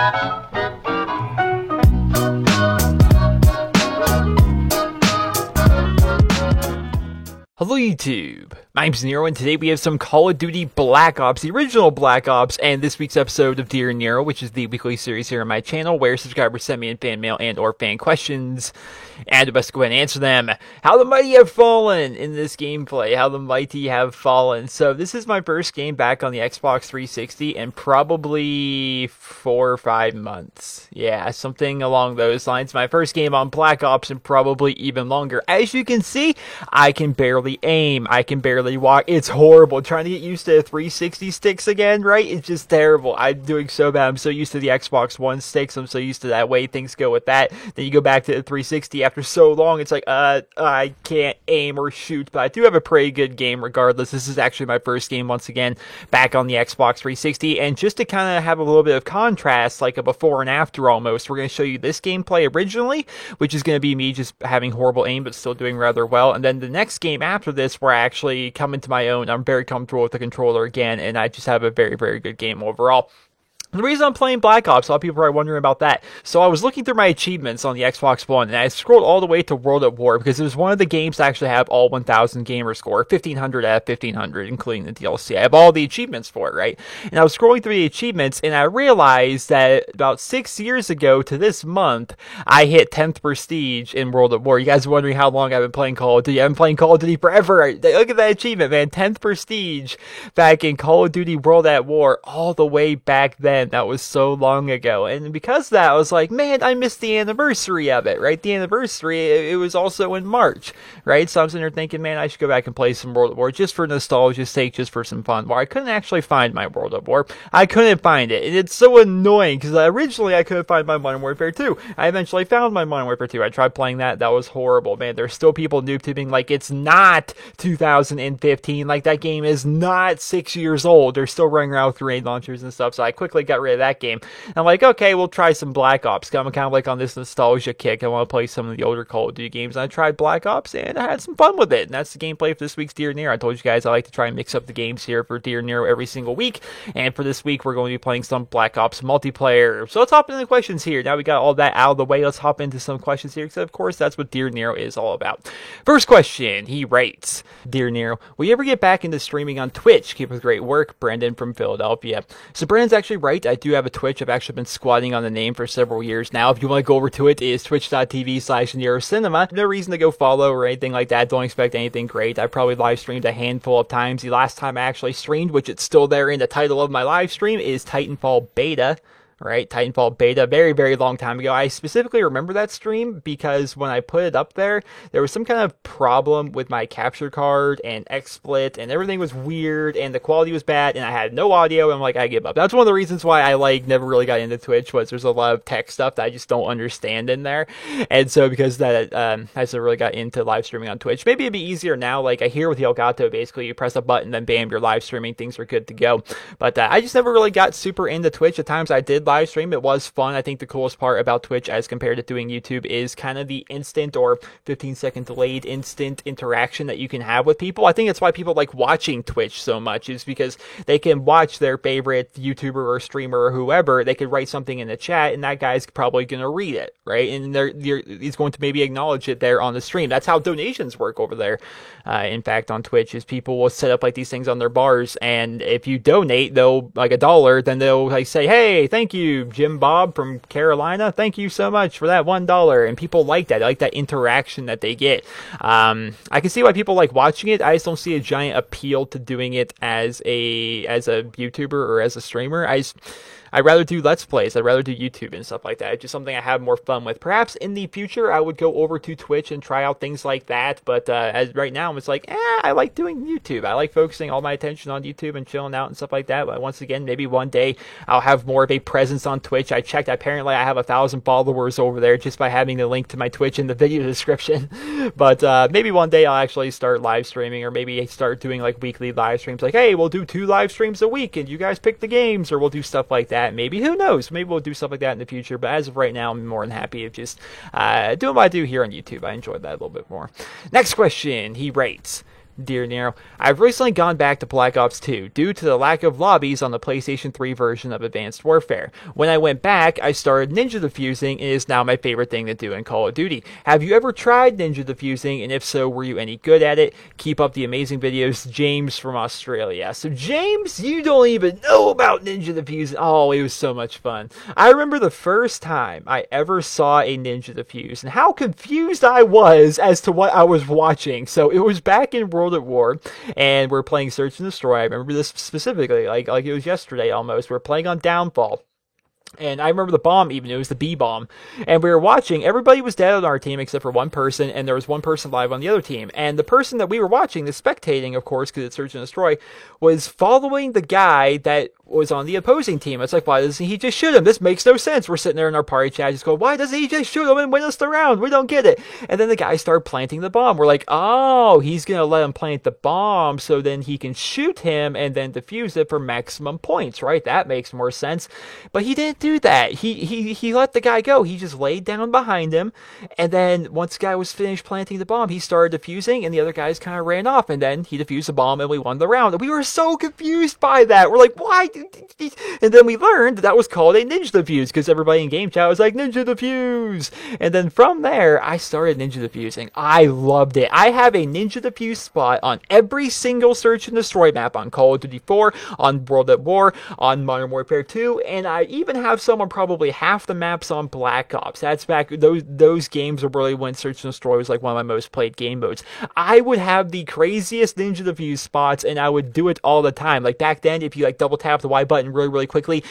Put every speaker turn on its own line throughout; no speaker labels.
Hello YouTube, my name's Nero, and today we have some Call of Duty Black Ops, the original Black Ops, and this week's episode of Dear Nero, which is the weekly series here on my channel where subscribers send me in fan mail and or fan questions, and I best go ahead and answer them. How the mighty have fallen in this gameplay, how the mighty have fallen. So this is my first game back on the Xbox 360 in probably 4 or 5 months. Yeah, something along those lines. My first game on Black Ops in probably even longer. As you can see, I can barely aim. I can barely walk. It's horrible. Trying to get used to 360 sticks again, right? It's just terrible. I'm doing so bad. I'm so used to the Xbox One sticks. I'm so used to that way things go with that. Then you go back to the 360 after so long. It's like, I can't aim or shoot, but I do have a pretty good game regardless. This is actually my first game once again back on the Xbox 360. And just to kind of have a little bit of contrast, like a before and after almost, we're going to show you this gameplay originally, which is going to be me just having horrible aim, but still doing rather well. And then the next game after this, where I actually come into my own, I'm very comfortable with the controller again, and I just have a very, very good game overall. The reason I'm playing Black Ops, a lot of people are wondering about that. So I was looking through my achievements on the Xbox One, and I scrolled all the way to World at War, because it was one of the games that actually have all 1,000 gamer score, 1,500 out of 1,500, including the DLC. I have all the achievements for it, right? And I was scrolling through the achievements, and I realized that about 6 years ago to this month, I hit 10th Prestige in World at War. You guys are wondering how long I've been playing Call of Duty. I've been playing Call of Duty forever. Look at that achievement, man. 10th Prestige back in Call of Duty World at War, all the way back then. That was so long ago, and because of that, I was like, man, I missed the anniversary of it, right? The anniversary, it was also in March, right? So I'm sitting there thinking, man, I should go back and play some World at War just for nostalgia's sake, just for some fun. Well, I couldn't actually find my World at War. I couldn't find it, and it's so annoying, because originally I couldn't find my Modern Warfare 2. I eventually found my Modern Warfare 2. I tried playing that. That was horrible, man. There's still people noob tubing like it's not 2015, like that game is not 6 years old. They're still running around with grenade launchers and stuff, so I quickly got rid of that game. I'm like, okay, we'll try some Black Ops. I'm kind of like on this nostalgia kick. I want to play some of the older Call of Duty games. And I tried Black Ops, and I had some fun with it. And that's the gameplay for this week's Dear Nero. I told you guys I like to try and mix up the games here for Dear Nero every single week. And for this week, we're going to be playing some Black Ops multiplayer. So let's hop into the questions here. Now we got all that out of the way. Let's hop into some questions here, because of course that's what Dear Nero is all about. First question, he writes, Dear Nero, will you ever get back into streaming on Twitch? Keep up the great work, Brandon from Philadelphia. So Brandon's actually right. I do have a Twitch. I've actually been squatting on the name for several years now. If you want to go over to it, is twitch.tv/NeroCinema. No reason to go follow or anything like that. Don't expect anything great. I probably live streamed a handful of times. The last time I actually streamed, which it's still there in the title of my live stream, is Titanfall Beta. Right, Titanfall Beta, very, very long time ago. I specifically remember that stream because when I put it up there, there was some kind of problem with my capture card and XSplit, and everything was weird, and the quality was bad, and I had no audio, and I'm like, I give up. That's one of the reasons why I, never really got into Twitch, was there's a lot of tech stuff that I just don't understand in there, and so because that, I just really got into live streaming on Twitch. Maybe it'd be easier now, like I hear with Elgato, basically, you press a button, then bam, you're live streaming, things are good to go, but I just never really got super into Twitch. At times I did live stream. It was fun. I think the coolest part about Twitch as compared to doing YouTube is kind of the instant or 15-second delayed instant interaction that you can have with people. I think that's why people like watching Twitch so much, is because they can watch their favorite YouTuber or streamer or whoever. They could write something in the chat, and that guy's probably going to read it, right? And he's going to maybe acknowledge it there on the stream. That's how donations work over there. In fact, on Twitch, is people will set up like these things on their bars, and if you donate, they'll like $1, then they'll like say, hey, thank you, Jim Bob from Carolina, thank you so much for that $1, and people like that. They like that interaction that they get. I can see why people like watching it. I just don't see a giant appeal to doing it as a YouTuber or as a streamer. I'd rather do Let's Plays. I'd rather do YouTube and stuff like that. It's just something I have more fun with. Perhaps in the future, I would go over to Twitch and try out things like that. But as right now, it's like, I like doing YouTube. I like focusing all my attention on YouTube and chilling out and stuff like that. But once again, maybe one day I'll have more of a presence on Twitch. I checked. Apparently, I have 1,000 followers over there just by having the link to my Twitch in the video description. But maybe one day I'll actually start live streaming, or maybe start doing like weekly live streams. Like, hey, we'll do 2 live streams a week, and you guys pick the games, or we'll do stuff like that. Maybe, who knows? Maybe we'll do stuff like that in the future. But as of right now, I'm more than happy of just doing what I do here on YouTube. I enjoy that a little bit more. Next question, he writes, Dear Nero, I've recently gone back to Black Ops 2 due to the lack of lobbies on the PlayStation 3 version of Advanced Warfare. When I went back, I started ninja defusing, and it is now my favorite thing to do in Call of Duty. Have you ever tried ninja defusing, and if so, were you any good at it? Keep up the amazing videos. James from Australia. So James, you don't even know about ninja defusing. Oh, it was so much fun. I remember the first time I ever saw a ninja defuse, and how confused I was as to what I was watching. So it was back in World at War, and we're playing Search and Destroy. I remember this specifically, like it was yesterday almost. We're playing on Downfall. And I remember the bomb even, it was the B bomb. And we were watching, everybody was dead on our team except for one person, and there was one person alive on the other team. And the person that we were watching, the spectating, of course, because it's Search and Destroy, was following the guy that was on the opposing team. It's like, why doesn't he just shoot him? This makes no sense. We're sitting there in our party chat just going, why doesn't he just shoot him and win us the round? We don't get it. And then the guy started planting the bomb. We're like, oh, he's going to let him plant the bomb so then he can shoot him and then defuse it for maximum points, right? That makes more sense. But he didn't do that. He let the guy go. He just laid down behind him, and then once the guy was finished planting the bomb, he started defusing, and the other guys kind of ran off, and then he defused the bomb, and we won the round. And we were so confused by that. We're like, why? And then we learned that was called a ninja defuse, because everybody in game chat was like, ninja defuse. And then from there, I started ninja defusing. I loved it. I have a ninja defuse spot on every single Search and Destroy map on Call of Duty 4, on World at War, on Modern Warfare 2, and I even have some on probably half the maps on Black Ops. That's back, those games are really when Search and Destroy was like one of my most played game modes. I would have the craziest ninja defuse spots, and I would do it all the time. Like back then, if you like double tap the Y button really, really quickly,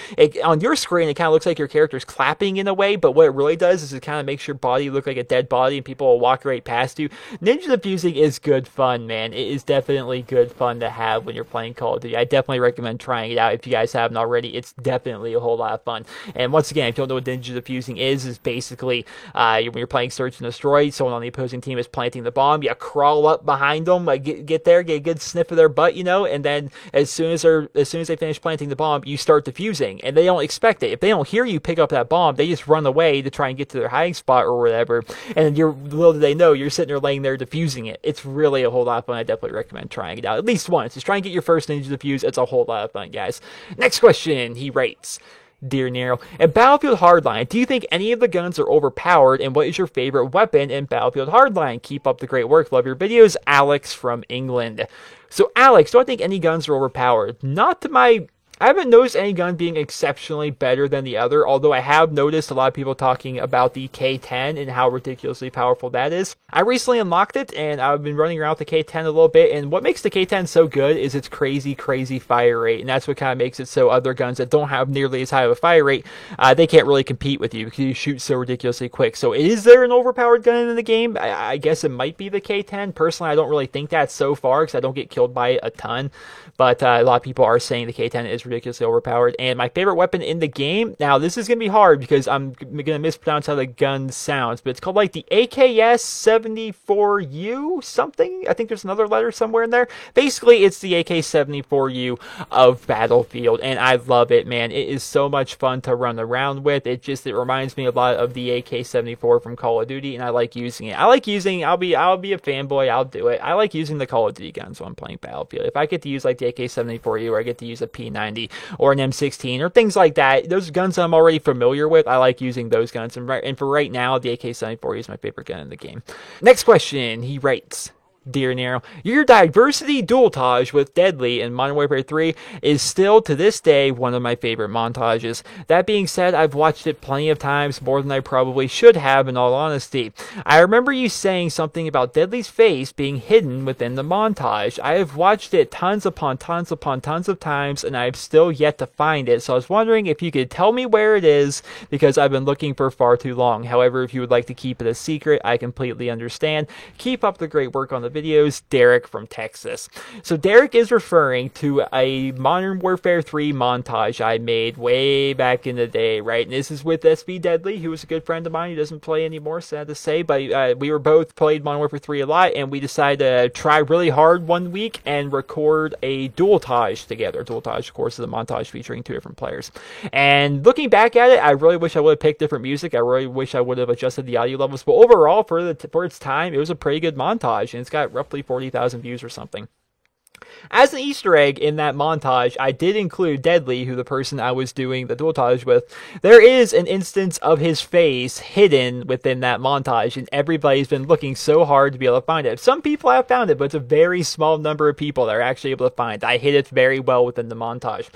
on your screen, it kind of looks like your character's clapping in a way, but what it really does is it kind of makes your body look like a dead body, and people will walk right past you. Ninja defusing is good fun, man. It is definitely good fun to have when you're playing Call of Duty. I definitely recommend trying it out if you guys haven't already. It's definitely a whole lot of fun. And once again, if you don't know what ninja defusing is basically when you're playing Search and Destroy, someone on the opposing team is planting the bomb, you crawl up behind them, like get there, get a good sniff of their butt, and then as soon as they finish planting the bomb, you start defusing, and they don't expect it. If they don't hear you pick up that bomb, they just run away to try and get to their hiding spot or whatever, and little do they know, you're sitting there laying there defusing it. It's really a whole lot of fun. I definitely recommend trying it out at least once. Just try and get your first ninja defuse. It's a whole lot of fun, guys. Next question, he writes, Dear Nero, in Battlefield Hardline, do you think any of the guns are overpowered, and what is your favorite weapon in Battlefield Hardline? Keep up the great work. Love your videos. Alex from England. So, Alex, do I think any guns are overpowered? I haven't noticed any gun being exceptionally better than the other, although I have noticed a lot of people talking about the K10 and how ridiculously powerful that is. I recently unlocked it, and I've been running around with the K10 a little bit, and what makes the K10 so good is its crazy, crazy fire rate, and that's what kind of makes it so other guns that don't have nearly as high of a fire rate, they can't really compete with you because you shoot so ridiculously quick. So is there an overpowered gun in the game? I guess it might be the K10. Personally, I don't really think that so far because I don't get killed by it a ton, but a lot of people are saying the K10 is ridiculously overpowered. And my favorite weapon in the game, now this is going to be hard because I'm going to mispronounce how the gun sounds, but it's called like the AK-74U something. I think there's another letter somewhere in there. Basically, it's the AK-74U of Battlefield, and I love it, man. It is so much fun to run around with. It reminds me a lot of the AK-74 from Call of Duty, and I like using it. I'll be a fanboy. I'll do it. I like using the Call of Duty guns when I'm playing Battlefield. If I get to use like the AK-74U, or I get to use a P90 or an M16 or things like that, those guns I'm already familiar with, I like using those guns. And for right now, the AK-74U is my favorite gun in the game. Next question, he writes, Dear Nero, your diversity dualtage with Deadly in Modern Warfare 3 is still to this day one of my favorite montages. That being said, I've watched it plenty of times, more than I probably should have in all honesty. I remember you saying something about Deadly's face being hidden within the montage. I have watched it tons upon tons upon tons of times, and I've still yet to find it, so I was wondering if you could tell me where it is, because I've been looking for far too long. However, if you would like to keep it a secret, I completely understand. Keep up the great work on the videos, Derek from Texas. So Derek is referring to a Modern Warfare 3 montage I made way back in the day, right? And this is with SB Deadly, who was a good friend of mine. He doesn't play anymore, sad to say, but we were both played Modern Warfare 3 a lot, and we decided to try really hard one week and record a dualtage together. Dualtage, of course, is a montage featuring two different players. And looking back at it, I really wish I would have picked different music. I really wish I would have adjusted the audio levels, but overall, for its time, it was a pretty good montage, and it's got got roughly 40,000 views or something. As an Easter egg in that montage, I did include Deadly, who the person I was doing the dualtage with. There is an instance of his face hidden within that montage, and everybody's been looking so hard to be able to find it. Some people have found it, but it's a very small number of people that are actually able to find it. I hid it very well within the montage.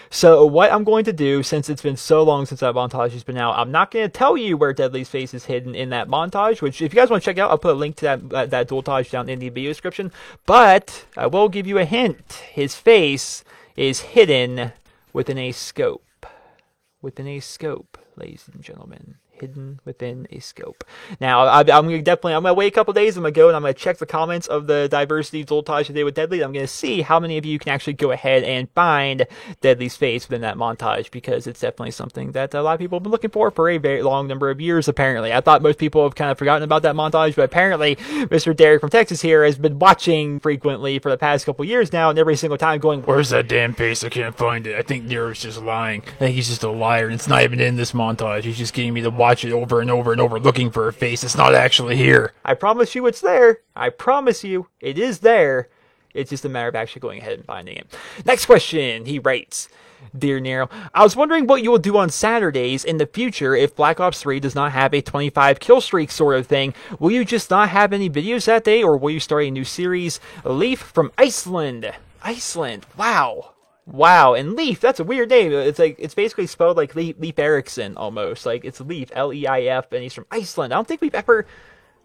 So what I'm going to do, since it's been so long since that montage has been out, I'm not going to tell you where Deadly's face is hidden in that montage, which if you guys want to check out, I'll put a link to that dualtage down in the video description. But I will give you a hint. His face is hidden within a scope. Within a scope, ladies and gentlemen. Hidden within a scope. Now, I'm gonna wait a couple days. I'm gonna go and I'm gonna check the comments of the diversity dualtage I did with Deadly. I'm gonna see how many of you can actually go ahead and find Deadly's face within that montage, because it's definitely something that a lot of people have been looking for a very long number of years. Apparently, I thought most people have kind of forgotten about that montage, but apparently, Mr. Derek from Texas here has been watching frequently for the past couple years now, and every single time going, "Where's that damn face? I can't find it. I think Nero's just lying. I think he's just a liar, and it's not even in this montage. He's just getting me to watch it over and over and over, looking for a face. It's not actually here." I promise you it's there. I promise you it is there. It's just a matter of actually going ahead and finding it. Next question, he writes, "Dear Nero, I was wondering what you will do on Saturdays in the future if Black Ops 3 does not have a 25 kill streak sort of thing. Will you just not have any videos that day, or will you start a new series?" Leaf from Iceland. Iceland. Wow. Wow, and Leaf, that's a weird name. It's basically spelled like Leif Erikson almost. Like, it's Leif, Leif, and he's from Iceland. I don't think we've ever,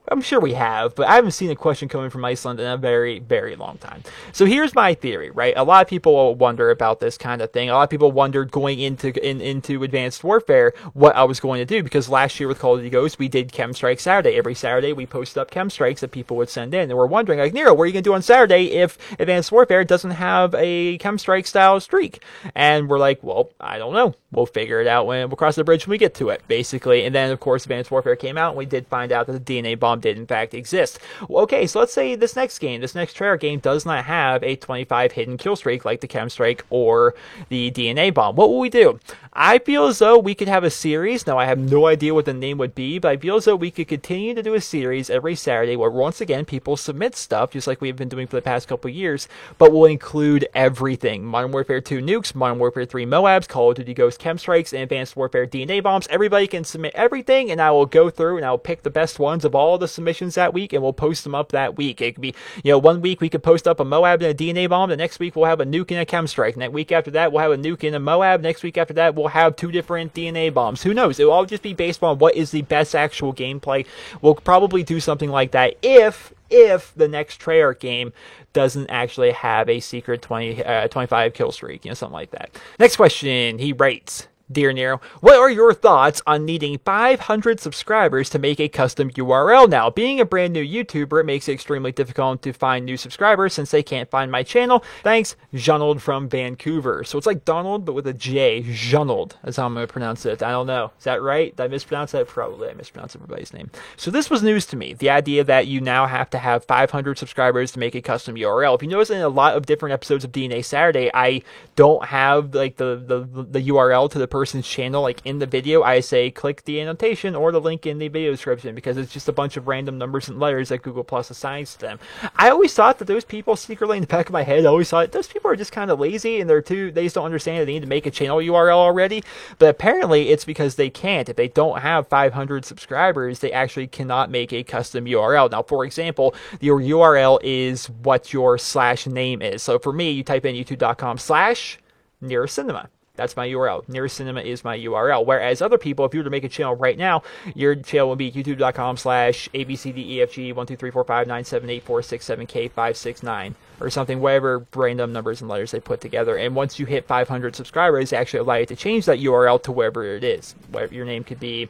I'm sure we have, but I haven't seen a question coming from Iceland in a very, very long time. So here's my theory, right? A lot of people will wonder about this kind of thing. A lot of people wondered going into Advanced Warfare what I was going to do, because last year with Call of Duty Ghosts, we did Chem Strike Saturday. Every Saturday, we posted up Chem Strikes that people would send in. And we're wondering, like, Nero, what are you going to do on Saturday if Advanced Warfare doesn't have a Chem Strike style streak? And we're like, well, I don't know. We'll figure it out when we'll cross the bridge when we get to it, basically. And then, of course, Advanced Warfare came out, and we did find out that the DNA bomb did in fact exist. Okay, so let's say this next Treyarch game does not have a 25 hidden kill streak like the Chem Strike or the DNA bomb. What will we do? I feel as though we could have a series. Now, I have no idea what the name would be, but I feel as though we could continue to do a series every Saturday where, once again, people submit stuff, just like we've been doing for the past couple of years, but we'll include everything. Modern Warfare 2 nukes, Modern Warfare 3 Moabs, Call of Duty Ghost Chem Strikes, and Advanced Warfare DNA bombs. Everybody can submit everything, and I will go through and I will pick the best ones of all the submissions that week, and we'll post them up that week. It could be, 1 week we could post up a Moab and a DNA bomb. The next week we'll have a nuke and a Chem Strike. Next week after that we'll have a nuke and a Moab. Next week after that we'll have 2 different DNA bombs. Who knows? It will all just be based on what is the best actual gameplay. We'll probably do something like that if the next Treyarch game doesn't actually have a secret 25 kill streak, something like that. Next question, he writes, "Dear Nero, what are your thoughts on needing 500 subscribers to make a custom URL now? Being a brand new YouTuber, it makes it extremely difficult to find new subscribers since they can't find my channel. Thanks, Jonald from Vancouver." So it's like Donald, but with a J. Jonald. That's how I'm going to pronounce it. I don't know. Is that right? Did I mispronounce that? Probably. I mispronounced everybody's name. So this was news to me. The idea that you now have to have 500 subscribers to make a custom URL. If you notice in a lot of different episodes of DNA Saturday, I don't have like the URL to the person's channel like in the video. I say click the annotation or the link in the video description, because it's just a bunch of random numbers and letters that Google Plus assigns to them. I always thought that those people, secretly in the back of my head, I always thought those people are just kind of lazy and they just don't understand that they need to make a channel URL already. But apparently it's because they can't. If they don't have 500 subscribers, they actually cannot make a custom URL. Now, for example, your URL is what your /name is. So for me, you type in youtube.com/NeroCinema. That's my URL. NeroCinema is my URL. Whereas other people, if you were to make a channel right now, your channel would be youtube.com/abcdefg12345978467k569 or something, whatever random numbers and letters they put together. And once you hit 500 subscribers, they actually allow you to change that URL to wherever it is. Whatever your name could be.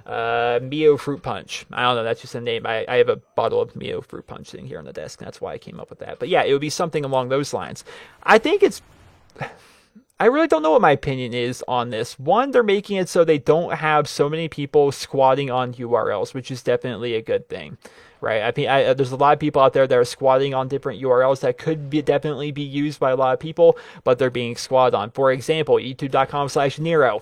Mio Fruit Punch. I don't know, that's just a name. I have a bottle of Mio Fruit Punch sitting here on the desk, and that's why I came up with that. But yeah, it would be something along those lines. I really don't know what my opinion is on this. One, they're making it so they don't have so many people squatting on URLs, which is definitely a good thing, right? I think there's a lot of people out there that are squatting on different URLs that could definitely be used by a lot of people, but they're being squatted on. For example, youtube.com/Nero.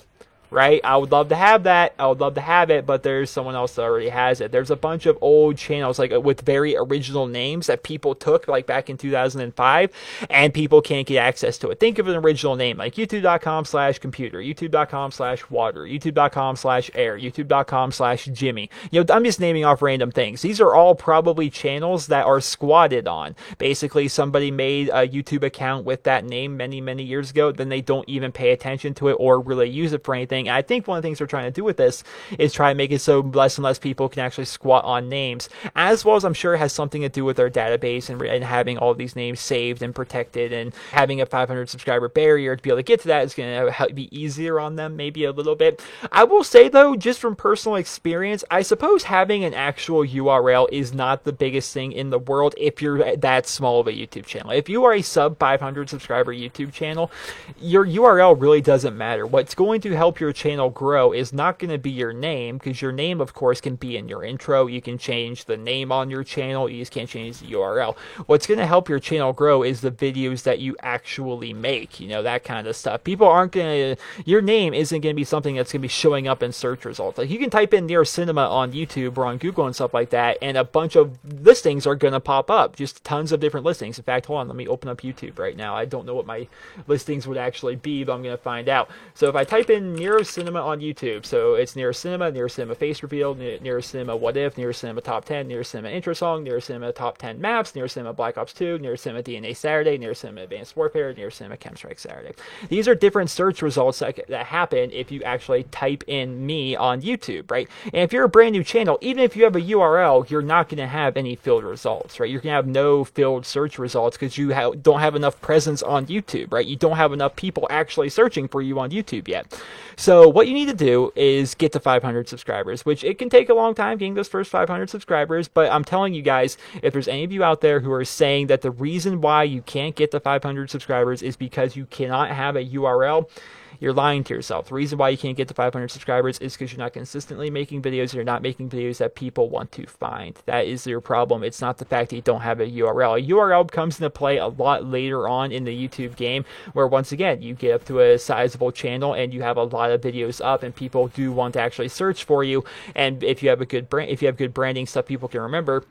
right? I would love to have that. I would love to have it, but there's someone else that already has it. There's a bunch of old channels like with very original names that people took like back in 2005, and people can't get access to it. Think of an original name like youtube.com/computer, youtube.com/water, youtube.com/air, youtube.com/Jimmy. I'm just naming off random things. These are all probably channels that are squatted on. Basically, somebody made a YouTube account with that name many, many years ago, then they don't even pay attention to it or really use it for anything. And I think one of the things we're trying to do with this is try to make it so less and less people can actually squat on names, as well as I'm sure it has something to do with our database and having all of these names saved and protected, and having a 500 subscriber barrier to be able to get to that is going to be easier on them maybe a little bit. I will say though, just from personal experience, I suppose having an actual URL is not the biggest thing in the world if you're that small of a YouTube channel. If you are a sub 500 subscriber YouTube channel, your URL really doesn't matter. What's going to help your channel grow is not going to be your name, because your name of course can be in your intro. You can change the name on your channel, you just can't change the URL. What's going to help your channel grow is the videos that you actually make, that kind of stuff. People aren't going to, your name isn't going to be something that's going to be showing up in search results. Like you can type in Nero Cinema on YouTube or on Google and stuff like that, and a bunch of listings are going to pop up, just tons of different listings. In fact, hold on, let me open up YouTube right now. I don't know what my listings would actually be, but I'm going to find out. So if I type in Nero Cinema on YouTube, so it's Nero Cinema Face Reveal, Nero Cinema What If, Nero Cinema Top 10, Nero Cinema Intro Song, Nero Cinema Top 10 Maps, Nero Cinema Black Ops 2, Nero Cinema DNA Saturday, Nero Cinema Advanced Warfare, Nero Cinema Chemstrike Saturday. These are different search results that happen if you actually type in me on YouTube, right? And if you're a brand new channel, even if you have a URL, you're not going to have any filled results, right? You're going to have no filled search results because you don't have enough presence on YouTube, right? You don't have enough people actually searching for you on YouTube yet. So what you need to do is get to 500 subscribers, which it can take a long time getting those first 500 subscribers, but I'm telling you guys, if there's any of you out there who are saying that the reason why you can't get to 500 subscribers is because you cannot have a URL, you're lying to yourself. The reason why you can't get to 500 subscribers is because you're not consistently making videos. You're not making videos that people want to find. That is your problem. It's not the fact that you don't have a URL. A URL comes into play a lot later on in the YouTube game, where once again, you get up to a sizable channel and you have a lot of videos up and people do want to actually search for you. And if you have a good brand, if you have good branding, stuff people can remember,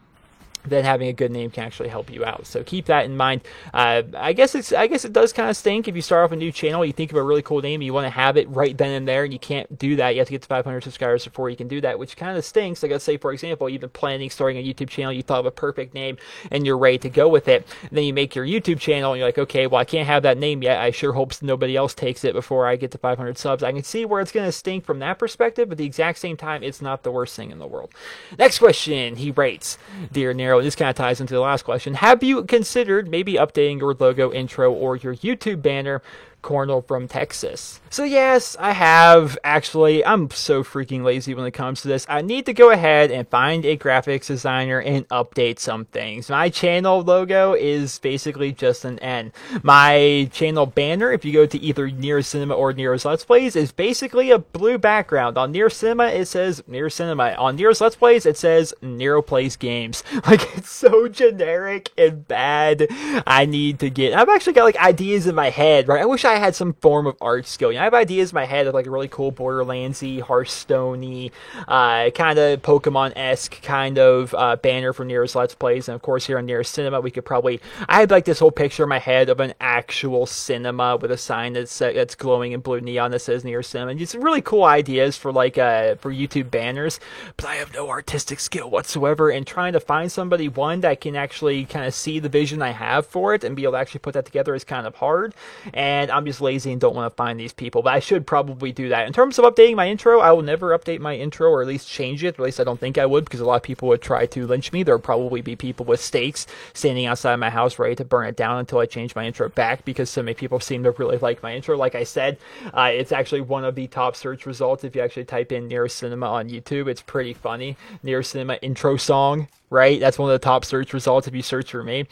then having a good name can actually help you out. So keep that in mind. I guess it does kind of stink if you start off a new channel, you think of a really cool name, and you want to have it right then and there, and you can't do that. You have to get to 500 subscribers before you can do that, which kind of stinks. Like, let's say, for example, you've been planning starting a YouTube channel, you thought of a perfect name, and you're ready to go with it. And then you make your YouTube channel, and you're like, okay, well, I can't have that name yet. I sure hope nobody else takes it before I get to 500 subs. I can see where it's going to stink from that perspective, but at the exact same time, it's not the worst thing in the world. Next question, he writes, Dear Nero, and this kind of ties into the last question. Have you considered maybe updating your logo, intro, or your YouTube banner? Cornel from Texas. So yes, I have. Actually, I'm so freaking lazy when it comes to this. I need to go ahead and find a graphics designer and update some things. My channel logo is basically just an N. My channel banner, if you go to either Nero Cinema or Nero's Let's Plays, is basically a blue background. On Nero Cinema, it says Nero Cinema. On Nero's Let's Plays, it says Nero Plays Games. Like, it's so generic and bad. I need to get... I've actually got, like, ideas in my head, right? I wish I had some form of art skill. I have ideas in my head of like a really cool Borderlands-y, Hearthstone-y, kind of Pokemon-esque kind of banner for Nero's Let's Plays. And of course here on Nero Cinema, we could probably... I had like this whole picture in my head of an actual cinema with a sign that's glowing in blue neon that says Nero Cinema. And just really cool ideas for like for YouTube banners. But I have no artistic skill whatsoever, and trying to find somebody, one, that can actually kind of see the vision I have for it and be able to actually put that together is kind of hard. And I'm just lazy and don't want to find these people, but I should probably do that. In terms of updating my intro, I will never update my intro, or at least change it. At least I don't think I would, because a lot of people would try to lynch me. There would probably be people with stakes standing outside my house ready to burn it down until I change my intro back, because so many people seem to really like my intro. Like I said, it's actually one of the top search results if you actually type in Nero Cinema on YouTube. It's pretty funny. Nero Cinema intro song, right? That's one of the top search results if you search for me.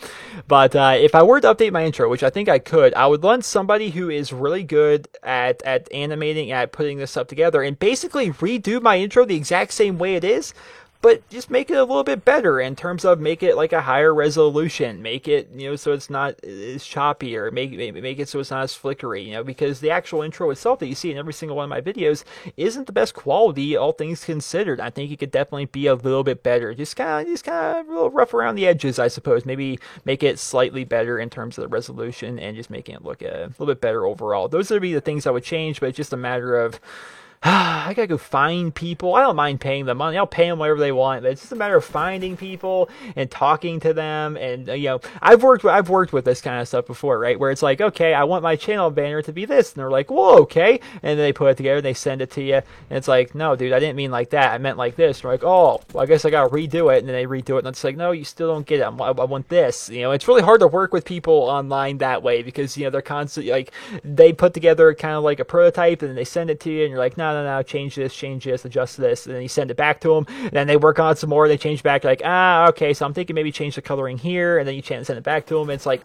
But if I were to update my intro, which I think I could, I would want somebody who is really good at animating, at putting this stuff together, and basically redo my intro the exact same way it is, but just make it a little bit better in terms of make it like a higher resolution, make it, so it's not as choppy, or make it so it's not as flickery, because the actual intro itself that you see in every single one of my videos isn't the best quality, all things considered. I think it could definitely be a little bit better, just kind of a little rough around the edges, I suppose. Maybe make it slightly better in terms of the resolution and just making it look a little bit better overall. Those would be the things I would change, but it's just a matter of I gotta go find people. I don't mind paying them money. I'll pay them whatever they want, but it's just a matter of finding people and talking to them. And I've worked with this kind of stuff before, right? Where it's like, okay, I want my channel banner to be this, and they're like, well, okay, and then they put it together and they send it to you, and it's like, no, dude, I didn't mean like that. I meant like this. And they're like, oh, well, I guess I gotta redo it, and then they redo it, and it's like, no, you still don't get it. I want this. It's really hard to work with people online that way because they're constantly like they put together kind of like a prototype, and then they send it to you, and you're like, no, change this, adjust this, and then you send it back to them, and then they work on it some more, they change back, like, okay, so I'm thinking maybe change the coloring here, and then you send it back to them, and it's like,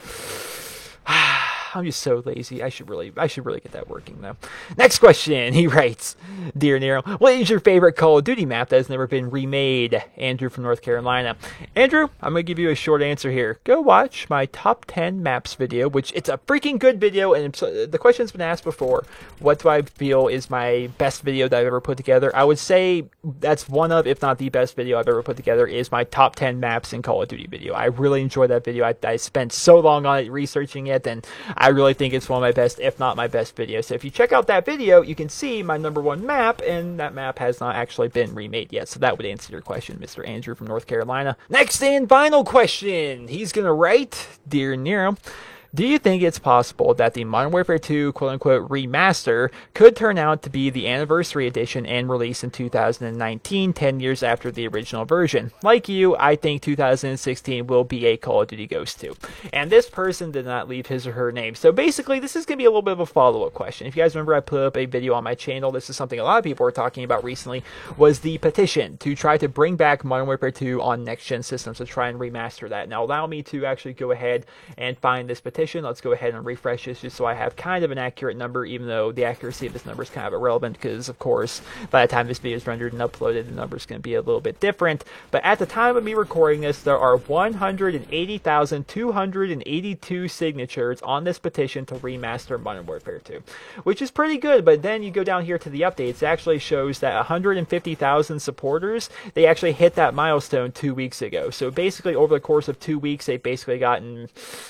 I'm just so lazy. I should really get that working, though. Next question, he writes, Dear Nero, what is your favorite Call of Duty map that has never been remade? Andrew from North Carolina. Andrew, I'm going to give you a short answer here. Go watch my top 10 maps video, which it's a freaking good video, and the question's been asked before. What do I feel is my best video that I've ever put together? I would say that's one of, if not the best video I've ever put together, is my top 10 maps in Call of Duty video. I really enjoyed that video. I spent so long on it researching it, and I really think it's one of my best, if not my best video. So if you check out that video, you can see my number one map, and that map has not actually been remade yet. So that would answer your question, Mr. Andrew from North Carolina. Next and final question. He's going to write, Dear Nero, do you think it's possible that the Modern Warfare 2 quote-unquote remaster could turn out to be the anniversary edition and release in 2019, 10 years after the original version? Like you, I think 2016 will be a Call of Duty Ghost 2. And this person did not leave his or her name. So basically, this is going to be a little bit of a follow-up question. If you guys remember, I put up a video on my channel. This is something a lot of people were talking about recently, was the petition to try to bring back Modern Warfare 2 on next-gen systems, to try and remaster that. Now, allow me to actually go ahead and find this petition. Let's go ahead and refresh this just so I have kind of an accurate number, even though the accuracy of this number is kind of irrelevant because, of course, by the time this video is rendered and uploaded, the number is going to be a little bit different. But at the time of me recording this, there are 180,282 signatures on this petition to remaster Modern Warfare 2, which is pretty good. But then you go down here to the updates, it actually shows that 150,000 supporters, they actually hit that milestone 2 weeks ago. So basically, over the course of 2 weeks, they've basically gotten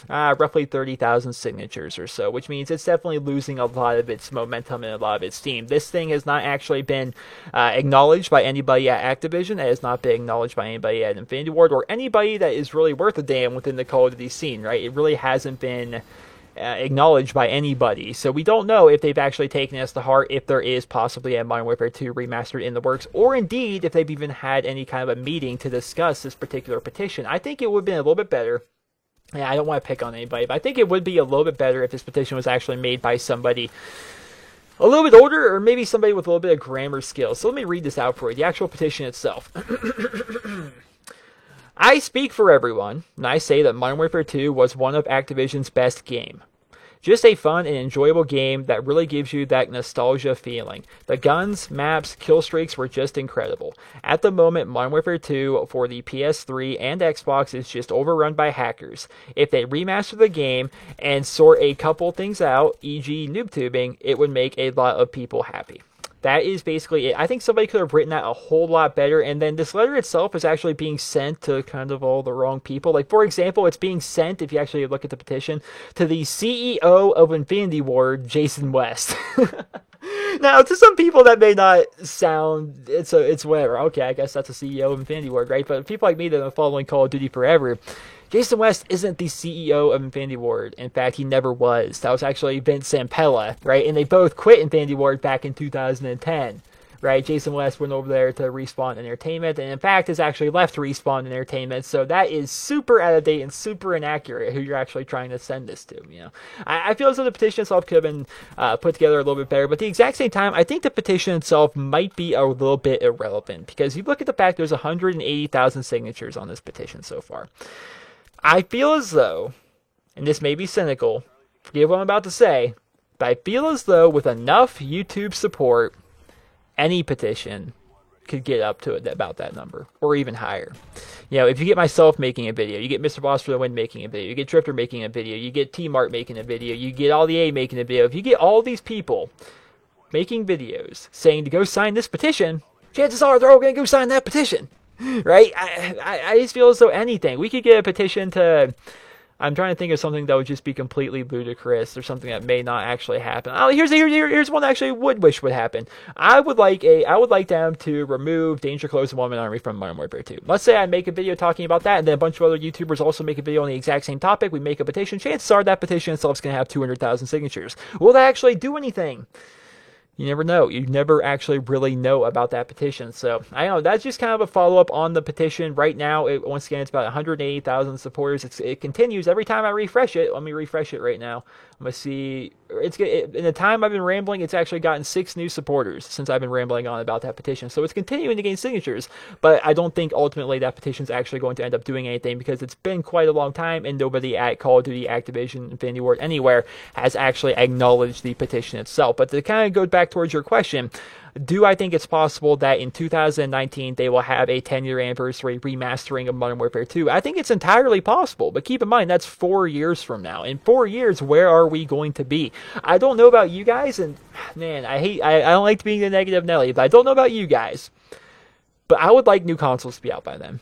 roughly 30,000 signatures or so, which means it's definitely losing a lot of its momentum and a lot of its steam. This thing has not actually been acknowledged by anybody at Activision. It has not been acknowledged by anybody at Infinity Ward or anybody that is really worth a damn within the Call of Duty scene, right? It really hasn't been acknowledged by anybody. So we don't know if they've actually taken this to heart, if there is possibly a Modern Warfare 2 remastered in the works, or indeed if they've even had any kind of a meeting to discuss this particular petition. I think it would have been a little bit better. Yeah, I don't want to pick on anybody, but I think it would be a little bit better if this petition was actually made by somebody a little bit older, or maybe somebody with a little bit of grammar skills. So let me read this out for you, the actual petition itself. I speak for everyone, and I say that Modern Warfare 2 was one of Activision's best game. Just a fun and enjoyable game that really gives you that nostalgia feeling. The guns, maps, kill streaks were just incredible. At the moment, Modern Warfare 2 for the PS3 and Xbox is just overrun by hackers. If they remaster the game and sort a couple things out, e.g. noob tubing, it would make a lot of people happy. That is basically it. I think somebody could have written that a whole lot better, and then this letter itself is actually being sent to kind of all the wrong people. Like, for example, it's being sent, if you actually look at the petition, to the CEO of Infinity Ward, Jason West. Now, to some people that may not sound, it's whatever. Okay, I guess that's a CEO of Infinity Ward, right? But people like me that are following Call of Duty forever, Jason West isn't the CEO of Infinity Ward. In fact, he never was. That was actually Vince Zampella, right? And they both quit Infinity Ward back in 2010, right? Jason West went over there to Respawn Entertainment, and in fact has actually left Respawn Entertainment. So that is super out of date and super inaccurate who you're actually trying to send this to. I feel as though the petition itself could have been put together a little bit better, but at the exact same time, I think the petition itself might be a little bit irrelevant, because you look at the fact there's 180,000 signatures on this petition so far. I feel as though, and this may be cynical, forgive what I'm about to say, but I feel as though with enough YouTube support, any petition could get up to about that number, or even higher. You know, if you get myself making a video, you get Mr. Boss for the Win making a video, you get Drifter making a video, you get T-Mart making a video, you get All the A making a video. If you get all these people making videos saying to go sign this petition, chances are they're all going to go sign that petition, right? I just feel as though anything. We could get a petition to... I'm trying to think of something that would just be completely ludicrous, or something that may not actually happen. Oh, here's one that actually would wish would happen. I would like them to remove Danger Close and One-Man Army from Modern Warfare 2. Let's say I make a video talking about that, and then a bunch of other YouTubers also make a video on the exact same topic. We make a petition. Chances are that petition itself is going to have 200,000 signatures. Will that actually do anything? You never know. You never actually really know about that petition. So, I don't know. That's just kind of a follow-up on the petition. Right now, once again, it's about 180,000 supporters. It continues every time I refresh it. Let me refresh it right now. I'm going to see. In the time I've been rambling, it's actually gotten 6 new supporters since I've been rambling on about that petition. So it's continuing to gain signatures, but I don't think ultimately that petition is actually going to end up doing anything, because it's been quite a long time and nobody at Call of Duty, Activision, Infinity Ward, anywhere has actually acknowledged the petition itself. But to kind of go back towards your question, do I think it's possible that in 2019 they will have a 10-year anniversary remastering of Modern Warfare 2? I think it's entirely possible, but keep in mind that's 4 years from now. In 4 years, where are we going to be? I don't know about you guys, and man, I don't like being the negative Nelly, but I don't know about you guys, but I would like new consoles to be out by then.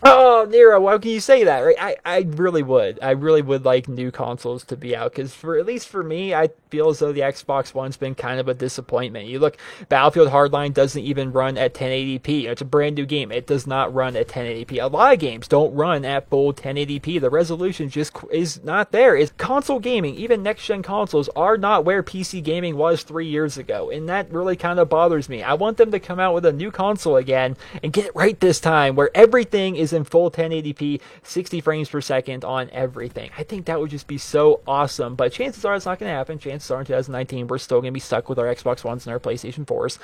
Oh, Nero, why can you say that, right? I really would. I really would like new consoles to be out, because at least for me, I feel as though the Xbox One's been kind of a disappointment. You look, Battlefield Hardline doesn't even run at 1080p. It's a brand new game. It does not run at 1080p. A lot of games don't run at full 1080p. The resolution just is not there. It's console gaming. Even next-gen consoles are not where PC gaming was 3 years ago, and that really kind of bothers me. I want them to come out with a new console again and get it right this time, where everything is in full 1080p, 60 frames per second on everything. I think that would just be so awesome, but chances are it's not going to happen. Chances are in 2019 we're still going to be stuck with our Xbox Ones and our PlayStation 4s.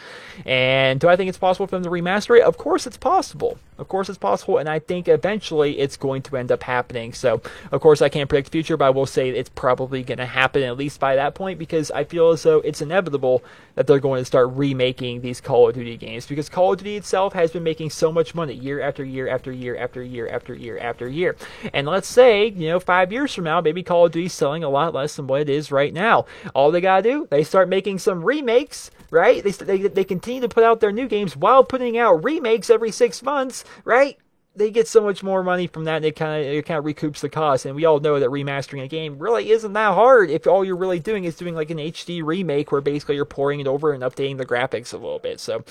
And do I think it's possible for them to remaster it? Of course it's possible. Of course it's possible, and I think eventually it's going to end up happening. So, of course, I can't predict the future, but I will say it's probably going to happen at least by that point, because I feel as though it's inevitable that they're going to start remaking these Call of Duty games, because Call of Duty itself has been making so much money year after year after year after year after year after year. And let's say, 5 years from now, maybe Call of Duty's selling a lot less than what it is right now. All they gotta do, they start making some remakes, right? They continue to put out their new games while putting out remakes every 6 months, right? They get so much more money from that, and it kind of recoups the cost. And we all know that remastering a game really isn't that hard if all you're really doing is doing like an HD remake, where basically you're pouring it over and updating the graphics a little bit. So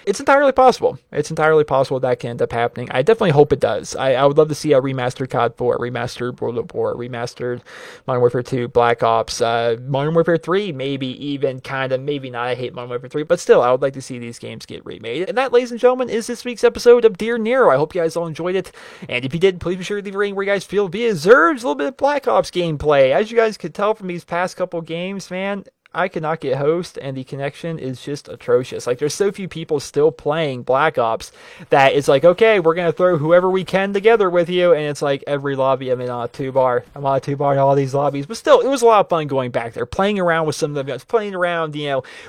it's entirely possible. It's entirely possible that can end up happening. I definitely hope it does. I would love to see a remastered COD 4, remastered World at War, remastered Modern Warfare 2, Black Ops, Modern Warfare 3, maybe even maybe not. I hate Modern Warfare 3, but still, I would like to see these games get remade. And that, ladies and gentlemen, is this week's episode of Dear Nero. I hope you guys all enjoyed it, and if you did, please be sure to leave a rating where you guys feel via deserves a little bit of Black Ops gameplay. As you guys could tell from these past couple games, man, I cannot get host, and the connection is just atrocious. Like, there's so few people still playing Black Ops that it's like, okay, we're going to throw whoever we can together with you, and it's like every lobby, I'm on a 2-bar. I'm on a 2-bar in all these lobbies, but still, it was a lot of fun going back there, playing around with some of the guns, playing around,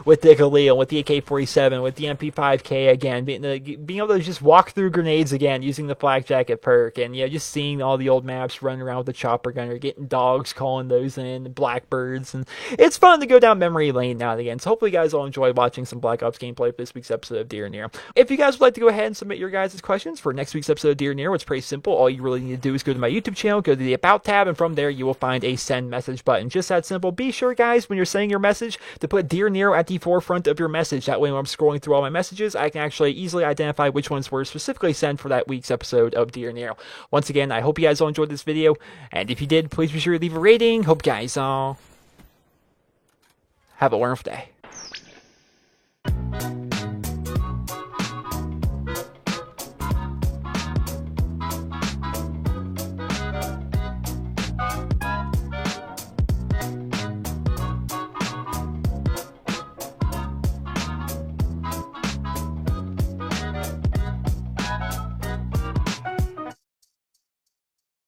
with the Khalil, with the AK-47, with the MP5K again, being able to just walk through grenades again, using the flak jacket perk, and, just seeing all the old maps, running around with the chopper gunner, getting dogs, calling those in, blackbirds, and it's fun to go down memory lane now and again. So hopefully you guys all enjoyed watching some Black Ops gameplay for this week's episode of Dear Nero. If you guys would like to go ahead and submit your guys' questions for next week's episode of Dear Nero, it's pretty simple. All you really need to do is go to my YouTube channel, go to the About tab, and from there you will find a send message button. Just that simple. Be sure, guys, when you're sending your message, to put Dear Nero at the forefront of your message. That way, when I'm scrolling through all my messages, I can actually easily identify which ones were specifically sent for that week's episode of Dear Nero. Once again, I hope you guys all enjoyed this video, and if you did, please be sure to leave a rating. Hope you guys all have a wonderful day.